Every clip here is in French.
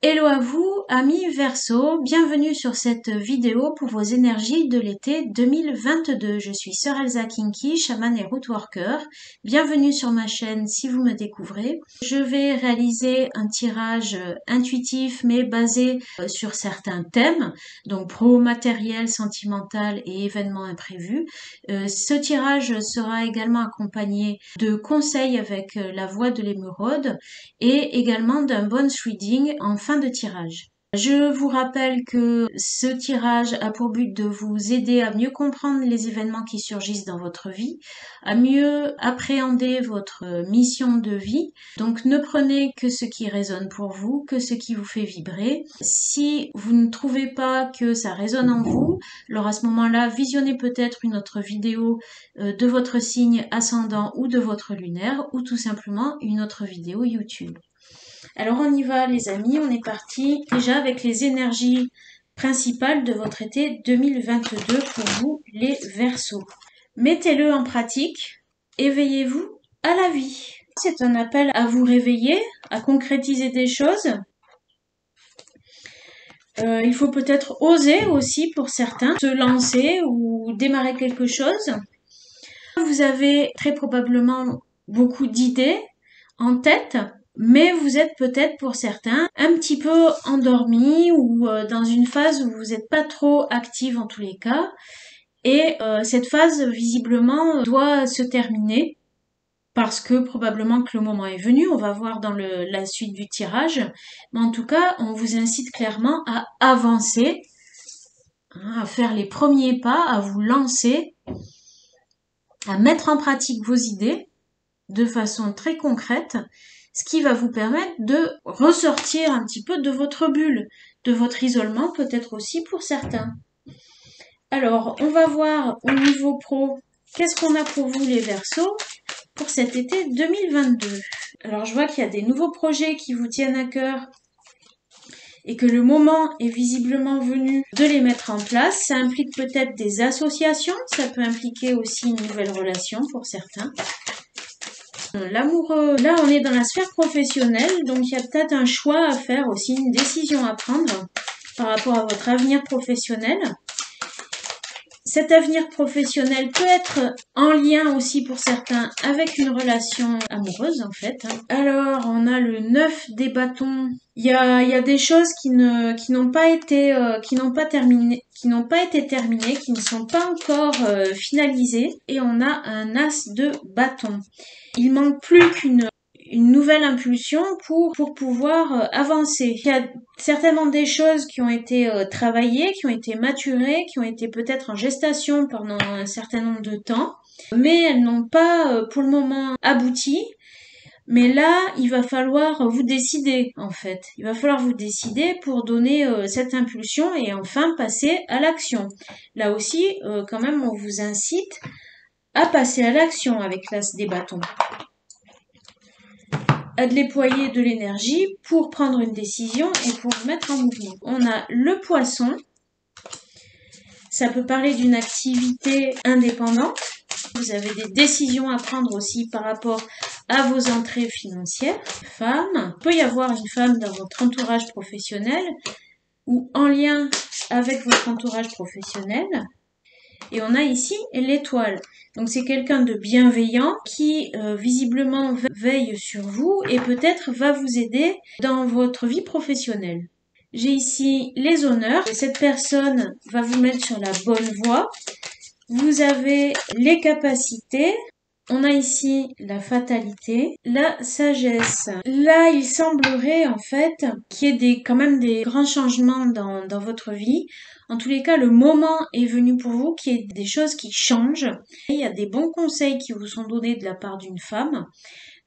Hello à vous, amis Verseau, bienvenue sur cette vidéo pour vos énergies de l'été 2022. Je suis Sœur Elsa Kinky, chamane et rootworker. Bienvenue sur ma chaîne si vous me découvrez. Je vais réaliser un tirage intuitif mais basé sur certains thèmes, donc pro, matériel, sentimental et événements imprévus. Ce tirage sera également accompagné de conseils avec la voix de l'émeraude et également d'un bonus reading en fin de tirage. Je vous rappelle que ce tirage a pour but de vous aider à mieux comprendre les événements qui surgissent dans votre vie, à mieux appréhender votre mission de vie. Donc ne prenez que ce qui résonne pour vous, que ce qui vous fait vibrer. Si vous ne trouvez pas que ça résonne en vous, alors à ce moment-là, visionnez peut-être une autre vidéo de votre signe ascendant ou de votre lunaire, ou tout simplement une autre vidéo YouTube. Alors on y va les amis, on est parti déjà avec les énergies principales de votre été 2022 pour vous les Verseaux. Mettez-le en pratique, éveillez-vous à la vie. C'est un appel à vous réveiller, à concrétiser des choses. Il faut peut-être oser aussi pour certains, se lancer ou démarrer quelque chose. Vous avez très probablement beaucoup d'idées en tête, mais vous êtes peut-être pour certains un petit peu endormi ou dans une phase où vous n'êtes pas trop active en tous les cas. Et cette phase visiblement doit se terminer parce que probablement que le moment est venu. On va voir dans la suite du tirage. Mais en tout cas, on vous incite clairement à avancer, à faire les premiers pas, à vous lancer, à mettre en pratique vos idées de façon très concrète, ce qui va vous permettre de ressortir un petit peu de votre bulle, de votre isolement peut-être aussi pour certains. Alors, on va voir au niveau pro, qu'est-ce qu'on a pour vous les Verseaux pour cet été 2022. Alors, je vois qu'il y a des nouveaux projets qui vous tiennent à cœur et que le moment est visiblement venu de les mettre en place. Ça implique peut-être des associations, ça peut impliquer aussi une nouvelle relation pour certains. L'amoureux, là on est dans la sphère professionnelle, donc il y a peut-être un choix à faire aussi, une décision à prendre par rapport à votre avenir professionnel. Cet avenir professionnel peut être en lien aussi pour certains avec une relation amoureuse en fait. Alors on a le 9 des bâtons. Il y a des choses qui n'ont pas été terminées, qui ne sont pas encore finalisées. Et on a un as de bâton. Il manque plus qu'une nouvelle impulsion pour pouvoir avancer. Il y a certainement des choses qui ont été travaillées, qui ont été maturées, qui ont été peut-être en gestation pendant un certain nombre de temps, mais elles n'ont pas pour le moment abouti. Mais là, il va falloir vous décider, en fait. Il va falloir vous décider pour donner cette impulsion et enfin passer à l'action. Là aussi, quand même, on vous incite à passer à l'action avec l'as des bâtons. À déployer de l'énergie pour prendre une décision et pour vous mettre en mouvement. On a le poisson. Ça peut parler d'une activité indépendante. Vous avez des décisions à prendre aussi par rapport à vos entrées financières. Femme, il peut y avoir une femme dans votre entourage professionnel ou en lien avec votre entourage professionnel. Et on a ici l'étoile. Donc c'est quelqu'un de bienveillant qui visiblement veille sur vous et peut-être va vous aider dans votre vie professionnelle. J'ai ici les honneurs. Cette personne va vous mettre sur la bonne voie. Vous avez les capacités. On a ici la fatalité, la sagesse. Là, il semblerait en fait qu'il y ait quand même des grands changements dans votre vie. En tous les cas, le moment est venu pour vous qu'il y ait des choses qui changent. Et il y a des bons conseils qui vous sont donnés de la part d'une femme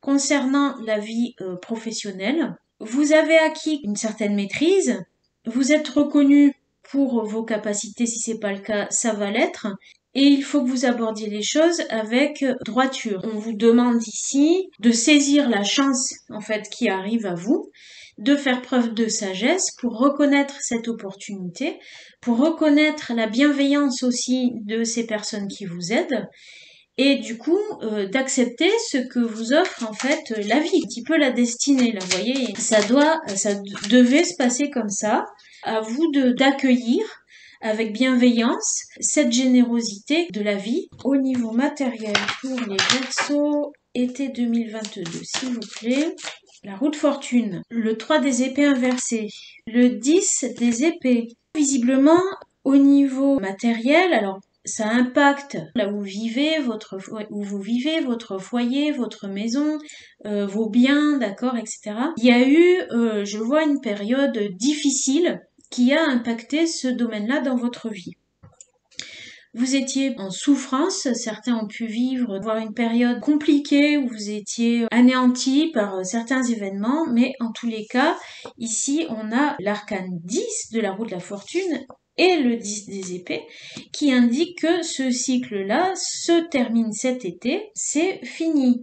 concernant la vie professionnelle. Vous avez acquis une certaine maîtrise. Vous êtes reconnu pour vos capacités. Si c'est pas le cas, ça va l'être. Et il faut que vous abordiez les choses avec droiture. On vous demande ici de saisir la chance, en fait, qui arrive à vous, de faire preuve de sagesse pour reconnaître cette opportunité, pour reconnaître la bienveillance aussi de ces personnes qui vous aident, et du coup d'accepter ce que vous offre en fait la vie, un petit peu la destinée là, vous voyez, ça devait se passer comme ça. À vous d'accueillir avec bienveillance cette générosité de la vie. Au niveau matériel pour les Verseaux, été 2022, s'il vous plaît. La roue de fortune, le 3 des épées inversé, le 10 des épées. Visiblement, au niveau matériel, alors ça impacte là où vous vivez, votre foyer, votre maison, vos biens, d'accord, etc. Il y a eu, je vois, une période difficile qui a impacté ce domaine-là dans votre vie. Vous étiez en souffrance, certains ont pu voire une période compliquée où vous étiez anéantis par certains événements, mais en tous les cas, ici on a l'arcane 10 de la roue de la fortune et le 10 des épées qui indique que ce cycle-là se termine cet été, c'est fini.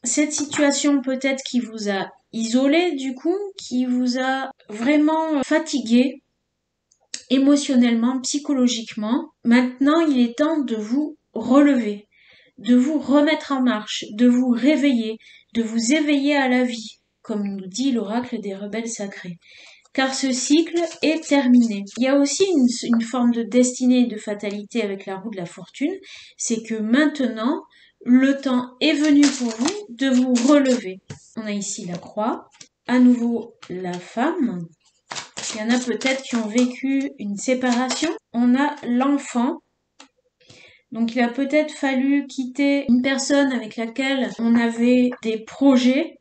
Cette situation peut-être qui vous a isolé du coup, qui vous a vraiment fatigué, émotionnellement, psychologiquement. Maintenant, il est temps de vous relever, de vous remettre en marche, de vous réveiller, de vous éveiller à la vie, comme nous dit l'oracle des rebelles sacrés. Car ce cycle est terminé. Il y a aussi une forme de destinée et de fatalité avec la roue de la fortune, c'est que maintenant, le temps est venu pour vous de vous relever. On a ici la croix, à nouveau la femme. Il y en a peut-être qui ont vécu une séparation. On a l'enfant. Donc il a peut-être fallu quitter une personne avec laquelle on avait des projets.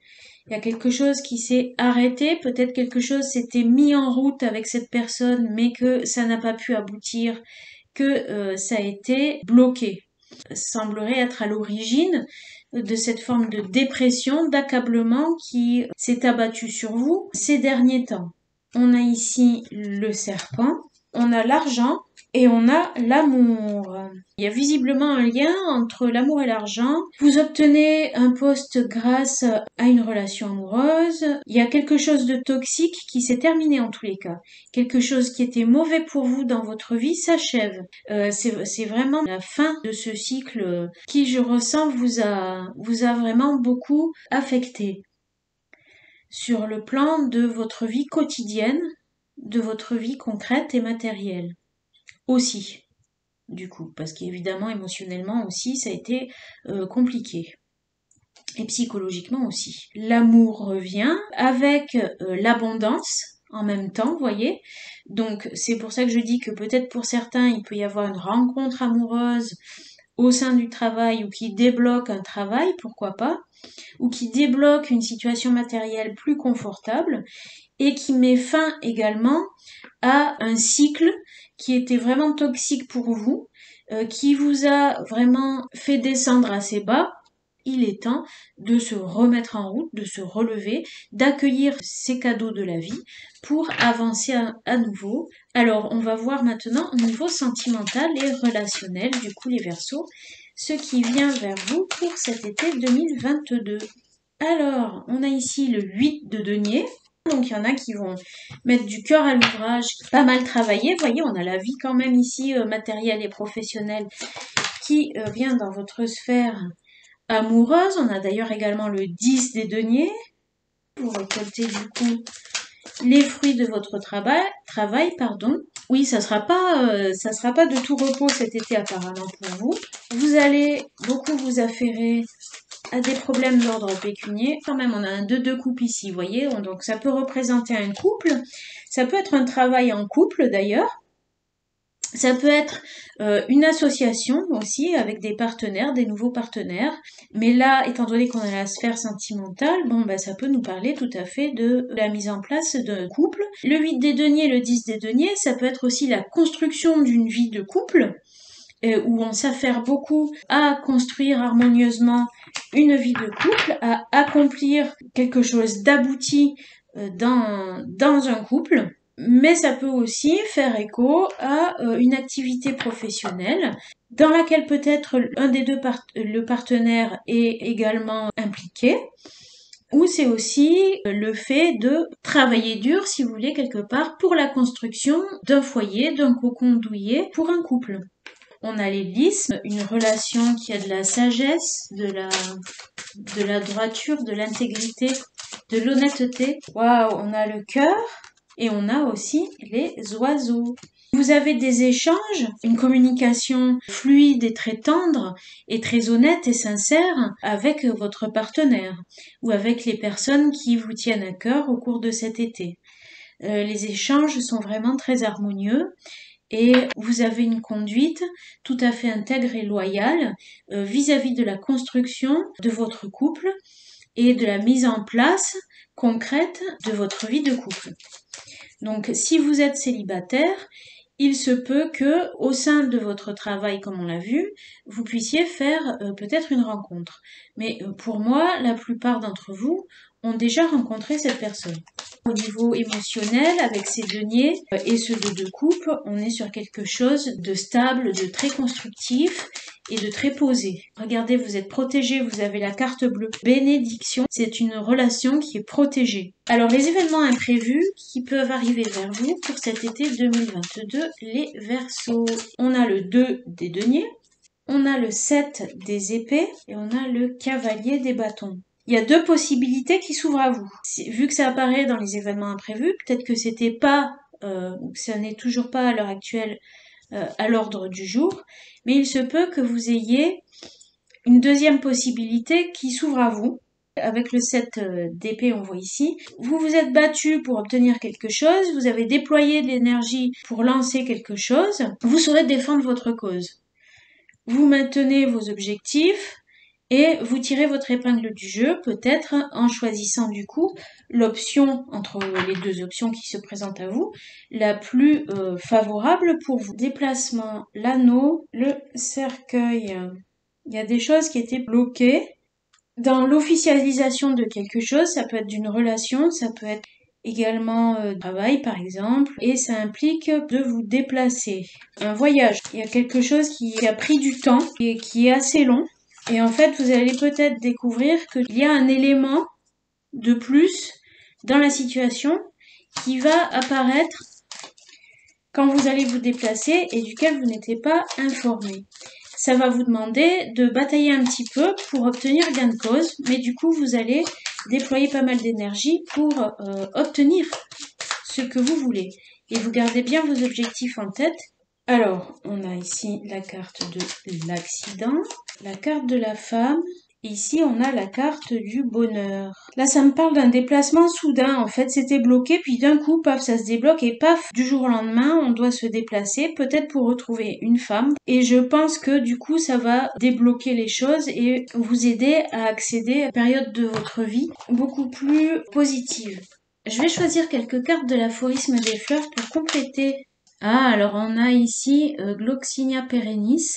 Il y a quelque chose qui s'est arrêté. Peut-être quelque chose s'était mis en route avec cette personne, mais que ça n'a pas pu aboutir, que ça a été bloqué. Ça semblerait être à l'origine de cette forme de dépression, d'accablement qui s'est abattue sur vous ces derniers temps. On a ici le serpent, on a l'argent et on a l'amour. Il y a visiblement un lien entre l'amour et l'argent. Vous obtenez un poste grâce à une relation amoureuse. Il y a quelque chose de toxique qui s'est terminé en tous les cas. Quelque chose qui était mauvais pour vous dans votre vie s'achève. C'est vraiment la fin de ce cycle qui, je ressens, vous a vraiment beaucoup affecté. Sur le plan de votre vie quotidienne, de votre vie concrète et matérielle. Aussi, du coup, parce qu'évidemment, émotionnellement aussi, ça a été compliqué. Et psychologiquement aussi. L'amour revient avec l'abondance en même temps, vous voyez. Donc, c'est pour ça que je dis que peut-être pour certains, il peut y avoir une rencontre amoureuse au sein du travail ou qui débloque un travail, pourquoi pas, ou qui débloque une situation matérielle plus confortable et qui met fin également à un cycle qui était vraiment toxique pour vous, qui vous a vraiment fait descendre assez bas. Il est temps de se remettre en route, de se relever, d'accueillir ces cadeaux de la vie pour avancer à nouveau. Alors, on va voir maintenant au niveau sentimental et relationnel, du coup les Verseaux, ce qui vient vers vous pour cet été 2022. Alors, on a ici le 8 de denier. Donc, il y en a qui vont mettre du cœur à l'ouvrage, pas mal travailler. Vous voyez, on a la vie quand même ici, matérielle et professionnelle, qui vient dans votre sphère amoureuse. On a d'ailleurs également le 10 des deniers. Vous récoltez du coup les fruits de votre travail, pardon. Oui, ça sera pas de tout repos cet été apparemment pour vous. Vous allez beaucoup vous affairer à des problèmes d'ordre pécunier. Quand même, on a un 2 de coupe ici, vous voyez. Donc ça peut représenter un couple. Ça peut être un travail en couple d'ailleurs. Ça peut être une association aussi avec des partenaires, des nouveaux partenaires. Mais là, étant donné qu'on a la sphère sentimentale, ça peut nous parler tout à fait de la mise en place d'un couple. Le 8 des deniers, le 10 des deniers, ça peut être aussi la construction d'une vie de couple, où on s'affaire beaucoup à construire harmonieusement une vie de couple, à accomplir quelque chose d'abouti dans un couple. Mais ça peut aussi faire écho à une activité professionnelle dans laquelle peut-être un des deux le partenaire est également impliqué, ou c'est aussi le fait de travailler dur, si vous voulez, quelque part, pour la construction d'un foyer, d'un cocon douillet pour un couple. On a les lys, une relation qui a de la sagesse, de la droiture, de l'intégrité, de l'honnêteté. Waouh, on a le cœur et on a aussi les oiseaux. Vous avez des échanges, une communication fluide et très tendre et très honnête et sincère avec votre partenaire ou avec les personnes qui vous tiennent à cœur au cours de cet été. Les échanges sont vraiment très harmonieux et vous avez une conduite tout à fait intègre et loyale vis-à-vis de la construction de votre couple et de la mise en place concrète de votre vie de couple. Donc, si vous êtes célibataire, il se peut que, au sein de votre travail, comme on l'a vu, vous puissiez faire peut-être une rencontre. Mais pour moi, la plupart d'entre vous ont déjà rencontré cette personne. Au niveau émotionnel, avec ces deniers et ceux de deux couples, on est sur quelque chose de stable, de très constructif et de très posé. Regardez, vous êtes protégé, vous avez la carte bleue. Bénédiction, c'est une relation qui est protégée. Alors, les événements imprévus qui peuvent arriver vers vous pour cet été 2022, les Verseaux. On a le 2 des deniers, on a le 7 des épées et on a le cavalier des bâtons. Il y a deux possibilités qui s'ouvrent à vous. Vu que ça apparaît dans les événements imprévus, peut-être que c'était pas, ça n'est toujours pas à l'heure actuelle à l'ordre du jour, mais il se peut que vous ayez une deuxième possibilité qui s'ouvre à vous. Avec le 7 d'épée, on voit ici, vous vous êtes battu pour obtenir quelque chose, vous avez déployé de l'énergie pour lancer quelque chose, vous saurez défendre votre cause. Vous maintenez vos objectifs et vous tirez votre épingle du jeu, peut-être en choisissant du coup l'option, entre les deux options qui se présentent à vous, la plus favorable pour vous. Déplacement, l'anneau, le cercueil. Il y a des choses qui étaient bloquées. Dans l'officialisation de quelque chose, ça peut être d'une relation, ça peut être également travail par exemple, et ça implique de vous déplacer. Un voyage, il y a quelque chose qui a pris du temps et qui est assez long, et en fait vous allez peut-être découvrir qu'il y a un élément de plus dans la situation qui va apparaître quand vous allez vous déplacer et duquel vous n'étiez pas informé. Ça va vous demander de batailler un petit peu pour obtenir gain de cause, mais du coup, vous allez déployer pas mal d'énergie pour obtenir ce que vous voulez. Et vous gardez bien vos objectifs en tête. Alors, on a ici la carte de l'accident, la carte de la femme. Ici, on a la carte du bonheur. Là, ça me parle d'un déplacement soudain. En fait, c'était bloqué, puis d'un coup, paf, ça se débloque et paf, du jour au lendemain, on doit se déplacer, peut-être pour retrouver une femme. Et je pense que du coup, ça va débloquer les choses et vous aider à accéder à une période de votre vie beaucoup plus positive. Je vais choisir quelques cartes de l'aphorisme des fleurs pour compléter. Ah, alors on a ici Gloxinia perennis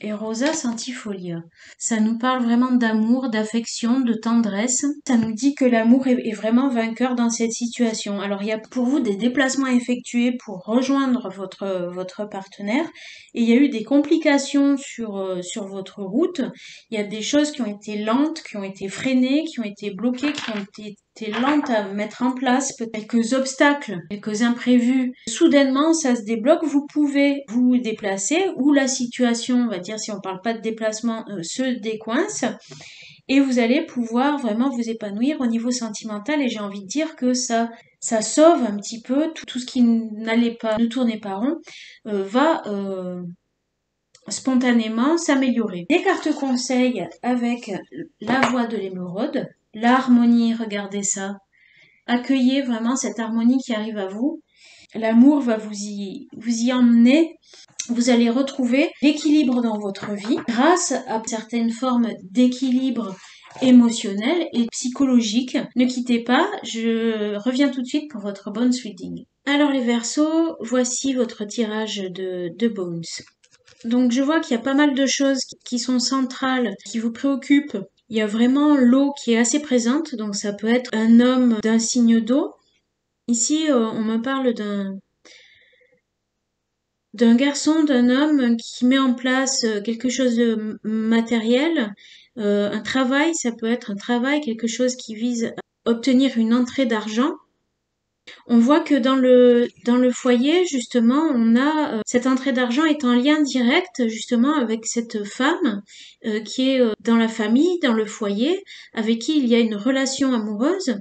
et Rosa centifolia. Ça nous parle vraiment d'amour, d'affection, de tendresse. Ça nous dit que l'amour est vraiment vainqueur dans cette situation. Alors il y a pour vous des déplacements effectués pour rejoindre votre partenaire et il y a eu des complications sur votre route. Il y a des choses qui ont été lentes, qui ont été freinées, qui ont été bloquées, qui ont été lentes à mettre en place, peut-être quelques obstacles, quelques imprévus. Soudainement, ça se débloque, vous pouvez vous déplacer ou la situation, on va dire si on parle pas de déplacement, se décoince et vous allez pouvoir vraiment vous épanouir au niveau sentimental et j'ai envie de dire que ça sauve un petit peu tout ce qui ne tournait pas rond, va spontanément s'améliorer. Des cartes conseils avec la voix de l'émeraude, l'harmonie, regardez ça. Accueillez vraiment cette harmonie qui arrive à vous. L'amour va vous y emmener. Vous allez retrouver l'équilibre dans votre vie grâce à certaines formes d'équilibre émotionnel et psychologique. Ne quittez pas, je reviens tout de suite pour votre bonne reading. Alors les Verseaux, voici votre tirage de Bones. Donc je vois qu'il y a pas mal de choses qui sont centrales, qui vous préoccupent. Il y a vraiment l'eau qui est assez présente, donc ça peut être un homme d'un signe d'eau. Ici, on me parle d'un garçon, d'un homme qui met en place quelque chose de matériel, un travail, ça peut être un travail, quelque chose qui vise à obtenir une entrée d'argent. On voit que dans le foyer, justement, on a cette entrée d'argent est en lien direct, justement, avec cette femme qui est dans la famille, dans le foyer, avec qui il y a une relation amoureuse.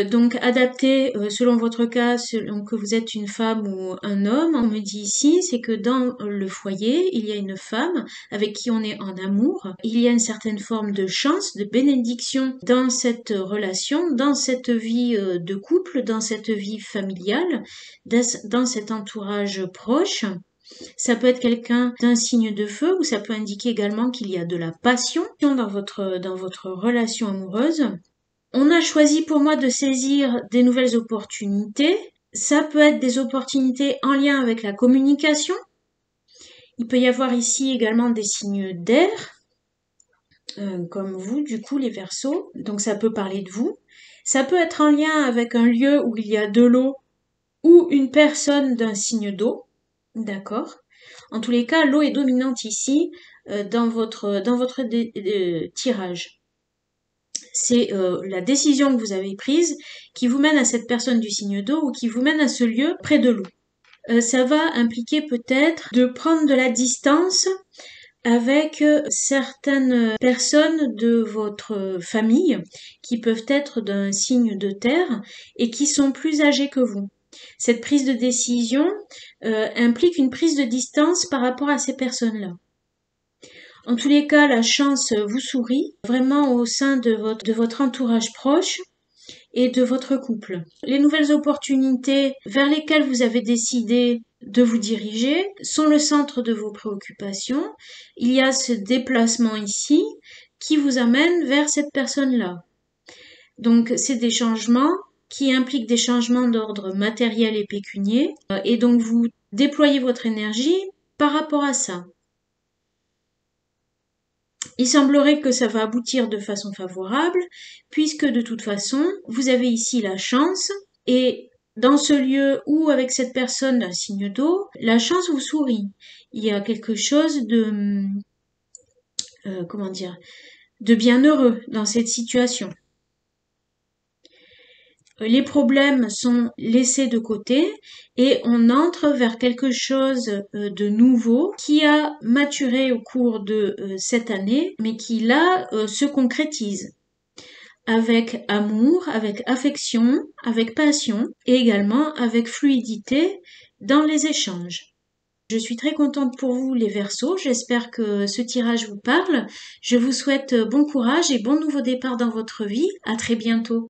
Donc adapté selon votre cas, selon que vous êtes une femme ou un homme, on me dit ici, c'est que dans le foyer, il y a une femme avec qui on est en amour. Il y a une certaine forme de chance, de bénédiction dans cette relation, dans cette vie de couple, dans cette vie familiale, dans cet entourage proche. Ça peut être quelqu'un d'un signe de feu ou ça peut indiquer également qu'il y a de la passion dans votre relation amoureuse. On a choisi pour moi de saisir des nouvelles opportunités. Ça peut être des opportunités en lien avec la communication. Il peut y avoir ici également des signes d'air, comme vous, du coup, les Verseaux. Donc ça peut parler de vous. Ça peut être en lien avec un lieu où il y a de l'eau ou une personne d'un signe d'eau. D'accord. En tous les cas, l'eau est dominante ici dans votre tirage. C'est la décision que vous avez prise qui vous mène à cette personne du signe d'eau ou qui vous mène à ce lieu près de l'eau. Ça va impliquer peut-être de prendre de la distance avec certaines personnes de votre famille qui peuvent être d'un signe de terre et qui sont plus âgées que vous. Cette prise de décision implique une prise de distance par rapport à ces personnes-là. En tous les cas, la chance vous sourit vraiment au sein de votre entourage proche et de votre couple. Les nouvelles opportunités vers lesquelles vous avez décidé de vous diriger sont le centre de vos préoccupations. Il y a ce déplacement ici qui vous amène vers cette personne-là. Donc, c'est des changements qui impliquent des changements d'ordre matériel et pécunier. Et donc, vous déployez votre énergie par rapport à ça. Il semblerait que ça va aboutir de façon favorable, puisque de toute façon, vous avez ici la chance, et dans ce lieu ou avec cette personne d'un signe d'eau, la chance vous sourit. Il y a quelque chose de, de bien heureux dans cette situation. Les problèmes sont laissés de côté et on entre vers quelque chose de nouveau qui a maturé au cours de cette année, mais qui là se concrétise avec amour, avec affection, avec passion et également avec fluidité dans les échanges. Je suis très contente pour vous les Verseaux, j'espère que ce tirage vous parle. Je vous souhaite bon courage et bon nouveau départ dans votre vie. À très bientôt.